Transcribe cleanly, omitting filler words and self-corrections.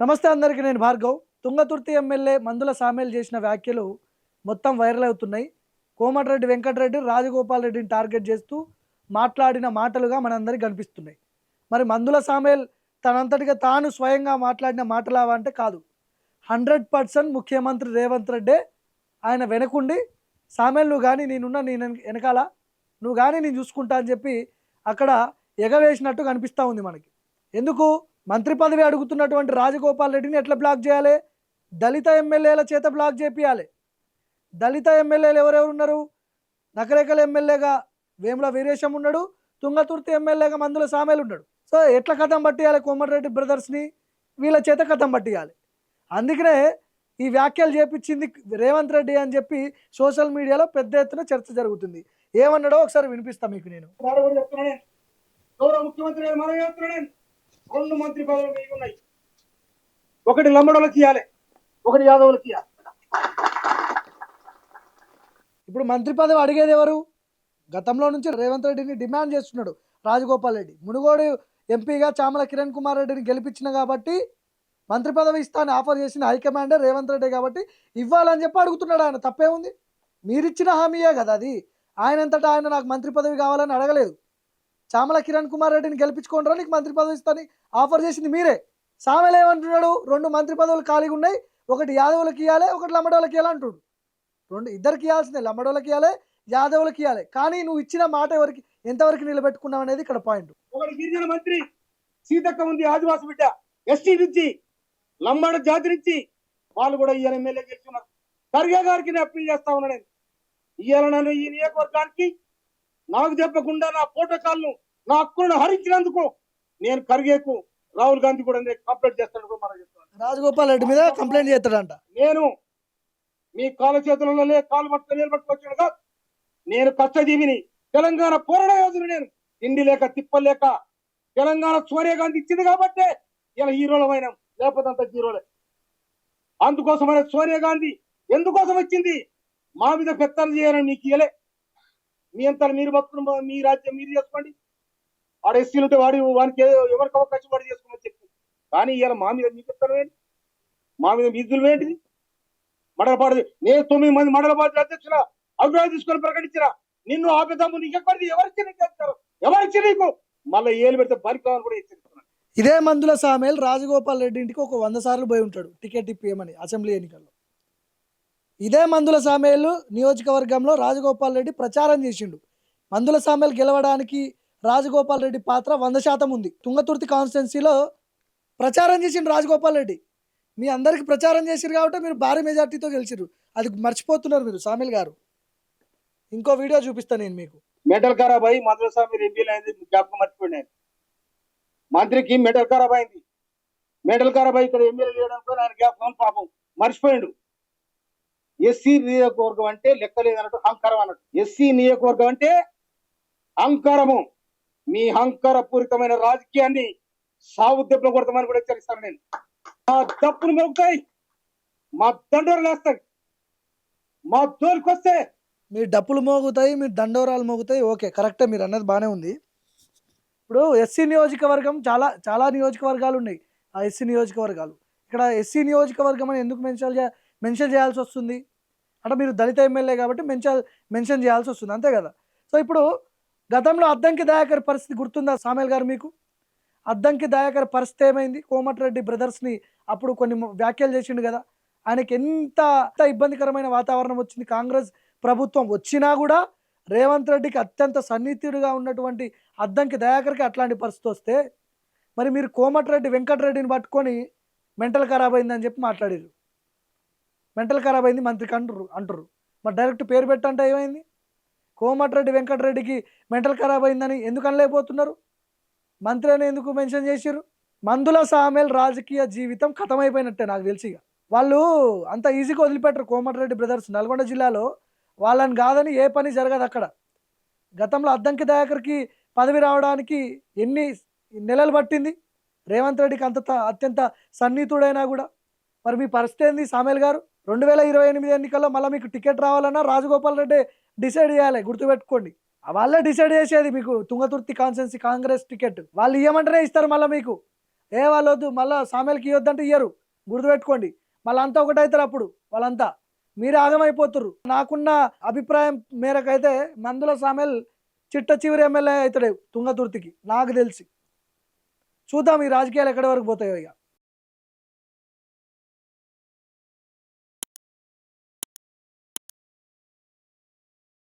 నమస్తే అందరికీ. నేను భార్గవ్. తుంగతుర్తి ఎమ్మెల్యే మందుల సామేల్ చేసిన వ్యాఖ్యలు మొత్తం వైరల్ అవుతున్నాయి. కోమటిరెడ్డి వెంకటరెడ్డి రాజగోపాల్ రెడ్డిని టార్గెట్ చేస్తూ మాట్లాడిన మాటలుగా మనందరికీ కనిపిస్తున్నాయి. మరి మందుల సామేల్ తనంతటిగా తాను స్వయంగా మాట్లాడిన మాటలావా అంటే కాదు. 100% ముఖ్యమంత్రి రేవంత్ రెడ్డే ఆయన వెనకుండి సామేల్ నువ్వు కానీ నేనున్నా నేను వెనకాల నువ్వు కానీ నేను చూసుకుంటా అని చెప్పి అక్కడ ఎగవేసినట్టు కనిపిస్తూ ఉంది మనకి. ఎందుకు మంత్రి పదవి అడుగుతున్నటువంటి రాజగోపాల్ రెడ్డిని ఎట్లా బ్లాక్ చేయాలి? దళిత ఎమ్మెల్యేల చేత బ్లాక్ చేపియాలి. దళిత ఎమ్మెల్యేలు ఎవరెవరు ఉన్నారు? నకరేకల్ ఎమ్మెల్యేగా వేముల వీరేశం ఉన్నాడు, తుంగతుర్తి ఎమ్మెల్యేగా మందుల సామేల్ ఉన్నాడు. సో ఎట్లా కథం పట్టియాలి కోమటిరెడ్డి బ్రదర్స్ని? వీళ్ళ చేత కథం పట్టియాలి. అందుకనే ఈ వ్యాఖ్యలు చేపించింది రేవంత్ రెడ్డి అని చెప్పి సోషల్ మీడియాలో పెద్ద ఎత్తున చర్చ జరుగుతుంది. ఏమన్నాడో ఒకసారి వినిపిస్తా మీకు. నేను ముఖ్యమంత్రి రెండు మంత్రి పదవులు మీకు ఉన్నాయి. ఒకటి లంబడోళ్ళకి ఇవ్వాలి, ఒకటి యాదవులకి ఇవ్వాలి. ఇప్పుడు మంత్రి పదవి అడిగేది ఎవరు? గతంలో నుంచి రేవంత్ రెడ్డిని డిమాండ్ చేస్తున్నాడు రాజగోపాల్ రెడ్డి. మునుగోడు ఎంపీగా చామల కిరణ్ కుమార్ రెడ్డిని గెలిపించిన కాబట్టి మంత్రి పదవి ఇస్తానని ఆఫర్ చేసిన హైకమాండే రేవంత్ రెడ్డి కాబట్టి ఇవ్వాలని చెప్పి అడుగుతున్నాడు. ఆయన తప్పే ఉంది? మీరిచ్చిన హామీయే కదా అది. ఆయనంతటా ఆయన నాకు మంత్రి పదవి కావాలని అడగలేదు. చామల కిరణ్ కుమార్ రెడ్డిని గెలిపించుకోండి, నీకు మంత్రి పదవి ఇస్తాను ఆఫర్ చేసింది మీరే. సామెల్ ఏమంటున్నాడు? 2 మంత్రి పదవులు ఖాళీగా ఉన్నాయి, ఒకటి యాదవులకి ఇవ్వాలి, ఒకటి లంబడోళ్ళకి ఇవ్వాలి అంటుడు. ఇద్దరికి ఇవ్వాల్సిందే, లంబడోళ్ళకి ఇవ్వాలి, యాదవులకి ఇవ్వాలి. కానీ నువ్వు ఇచ్చిన మాట ఎంతవరకు నిలబెట్టుకున్నావు అనేది ఇక్కడ పాయింట్. ఒకటి గిరిజన మంత్రి సీతక్క ఉంది, ఆదివాసి బిడ్డ, ఎస్టీ నుంచి లంబాడ జాతి నుంచి వాళ్ళు కూడా ఈయన ఎమ్మెల్యే గెలుచున్నారు. ఖర్గే గారికి నేను అప్పీల్ చేస్తా ఉన్నా. నేను ఇవాళ నన్ను ఈ నియోజకవర్గానికి నాకు చెప్పకుండా నా ప్రోటోకాల్ను నా హక్కులను హరించినందుకు నేను ఖర్గేకు రాహుల్ గాంధీ కూడా కంప్లైంట్ చేస్తాను. రాజగోపాల్ రెడ్డి మీద కంప్లైంట్ చేస్తాడంట. నేను మీ కాళ్ళ చేతులలో కాలు పట్టుకొని నిలబట్టుకొచ్చాను కాదు. నేను కష్టజీవిని, తెలంగాణ పోరాట యోధుని. నేను తిండి లేక తిప్పలేక తెలంగాణ సోనియా గాంధీ ఇచ్చింది కాబట్టే ఇలా హీరోలమైన, లేకపోతే అంత జీరోలే. అందుకోసమైన సోనియా గాంధీ ఎందుకోసం వచ్చింది? మా మీద పెత్తలు చేయాలని నీకు ఇయలే. మీ అంతా మీరు బతుకుని మీ రాజ్యం మీరు చేసుకోండి. ఆడ ఎస్సీలు ఉంటే వానికి ఎవరికి అవకాశం వాడు చేసుకోమని చెప్పి. కానీ ఇవాళ మా మీద మీ పెత్తలు ఏంటి? మా మీద మీదులు ఏంటిది? మండలపాడు నేను 9 మంది మండల పార్టీ అధ్యక్షుల అభిప్రాయం తీసుకొని ప్రకటించిన నిన్ను ఆపేదాము. నీకు ఎక్కడిది? ఎవరిచ్చి నీకు చేస్తారు? ఎవరిచ్చి నీకు? మళ్ళీ ఏలు పెడితే బరికాలని కూడా హెచ్చరిస్తున్నాను. ఇదే మందుల సామేల్ రాజగోపాల్ రెడ్డి ఇంటికి ఒక 100 సార్లు పోయి ఉంటాడు టికెట్ ఇప్పియమని అసెంబ్లీ ఎన్నికల్లో. ఇదే మందుల సామేల్ నియోజకవర్గంలో రాజగోపాల్ రెడ్డి ప్రచారం చేసిండు. మందుల సామేల్ గెలవడానికి రాజగోపాల్ రెడ్డి పాత్ర 100% ఉంది. తుంగతుర్తి కాన్స్టిట్యున్సీలో ప్రచారం చేసిండు రాజగోపాల్ రెడ్డి. మీ అందరికి ప్రచారం చేసిరు కాబట్టి మీరు భారీ మెజార్టీతో గెలిచిరు. అది మర్చిపోతున్నారు మీరు సామేల్ గారు. ఇంకో వీడియో చూపిస్తాను నేను మీకు. మెటల్ ఖరాబ్ అయ్యి మందుల సామేల్ ఎంపీలు అయింది, జ్ఞాపకం మర్చిపోయినాయి. మంత్రికి మెటల్ ఖరాబ్ అయింది. మెటల్ ఖరాబ్ అయ్యి ఇక్కడ ఎమ్మెల్యే చేయడంతో ఆయన జ్ఞాపకం పాపం మర్చిపోయాడు. ఎస్సీ నియోజకవర్గం అంటే లెక్కలేదన్నట్టు అహంకారం అన్నట్టు. ఎస్సీ నియోజకవర్గం అంటే అహంకారము. మీ అహంకార పూరితమైన రాజకీయాన్ని సాగు దెబ్బ కొడతామని కూడా హెచ్చరిస్తాను నేను. మా దప్పులు మోగుతాయి, మా దండోరాలు వేస్తాయి, మా జోలికి వస్తే మీ డప్పులు మోగుతాయి, మీ దండోరాలు మోగుతాయి. ఓకే, కరెక్టే, మీరు అన్నది బాగానే ఉంది. ఇప్పుడు ఎస్సీ నియోజకవర్గం చాలా చాలా నియోజకవర్గాలు ఉన్నాయి. ఆ ఎస్సీ నియోజకవర్గాలు ఇక్కడ ఎస్సీ నియోజకవర్గం అని ఎందుకు మెన్షన్ చేయాల్సి వస్తుంది అంటే మీరు దళిత ఎమ్మెల్యే కాబట్టి మెన్షన్ చేయాల్సి వస్తుంది, అంతే కదా. సో ఇప్పుడు గతంలో అద్దంకి దయాకర్ పరిస్థితి గుర్తుందా సామేల్ గారు మీకు? అద్దంకి దయాకర్ పరిస్థితి ఏమైంది? కోమటిరెడ్డి బ్రదర్స్ని అప్పుడు కొన్ని వ్యాఖ్యలు చేసిండు కదా. ఆయనకి ఎంత ఇబ్బందికరమైన వాతావరణం వచ్చింది. కాంగ్రెస్ ప్రభుత్వం వచ్చినా కూడా రేవంత్ రెడ్డికి అత్యంత సన్నిహితుడిగా ఉన్నటువంటి అద్దంకి దయాకర్కి అట్లాంటి పరిస్థితి వస్తే మరి మీరు కోమటిరెడ్డి వెంకటరెడ్డిని పట్టుకొని మెంటల్ ఖరాబ్ అయిందని చెప్పి మాట్లాడారు. మెంటల్ ఖరాబ్ అయింది మంత్రికి అంటారు. మరి డైరెక్ట్ పేరు పెట్టంటే ఏమైంది? కోమటిరెడ్డి వెంకటరెడ్డికి మెంటల్ ఖరాబ్ అయిందని ఎందుకు అనలేకపోతున్నారు? మంత్రి అని ఎందుకు మెన్షన్ చేసిరు? మందుల సామేల్ రాజకీయ జీవితం ఖతమైపోయినట్టే నాకు తెలిసి. వాళ్ళు అంత ఈజీగా వదిలిపెట్టరు. కోమటిరెడ్డి బ్రదర్స్ నల్గొండ జిల్లాలో వాళ్ళని కాదని ఏ పని జరగదు అక్కడ. గతంలో అద్దంకి దయాకర్కి పదవి రావడానికి ఎన్ని నెలలు పట్టింది? రేవంత్ రెడ్డికి అత్యంత సన్నిహితుడైనా కూడా. మరి మీ పరిస్థితి ఏంది సామేల్ గారు? 2028 ఎన్నికల్లో మళ్ళీ మీకు టికెట్ రావాలన్నా రాజగోపాల్ రెడ్డి డిసైడ్ చేయాలి, గుర్తుపెట్టుకోండి. వాళ్ళే డిసైడ్ చేసేది మీకు తుంగతుర్తి కాన్స్టిట్యున్సీ కాంగ్రెస్ టికెట్. వాళ్ళు ఇవ్వమంటేనే ఇస్తారు మళ్ళీ మీకు. ఏ వాళ్ళు వద్దు మళ్ళీ సామెలకి ఇవ్వద్దంటే ఇయ్యరు, గుర్తుపెట్టుకోండి. మళ్ళీ అంతా ఒకటవుతారు అప్పుడు వాళ్ళంతా, మీరే ఆగమైపోతుర్రు. నాకున్న అభిప్రాయం మేరకైతే మందుల సామెల్ చిట్ట చివరి ఎమ్మెల్యే అవుతాడు తుంగతుర్తికి, నాకు తెలిసి. చూద్దాం ఈ రాజకీయాలు ఎక్కడి వరకు పోతాయో ఇక.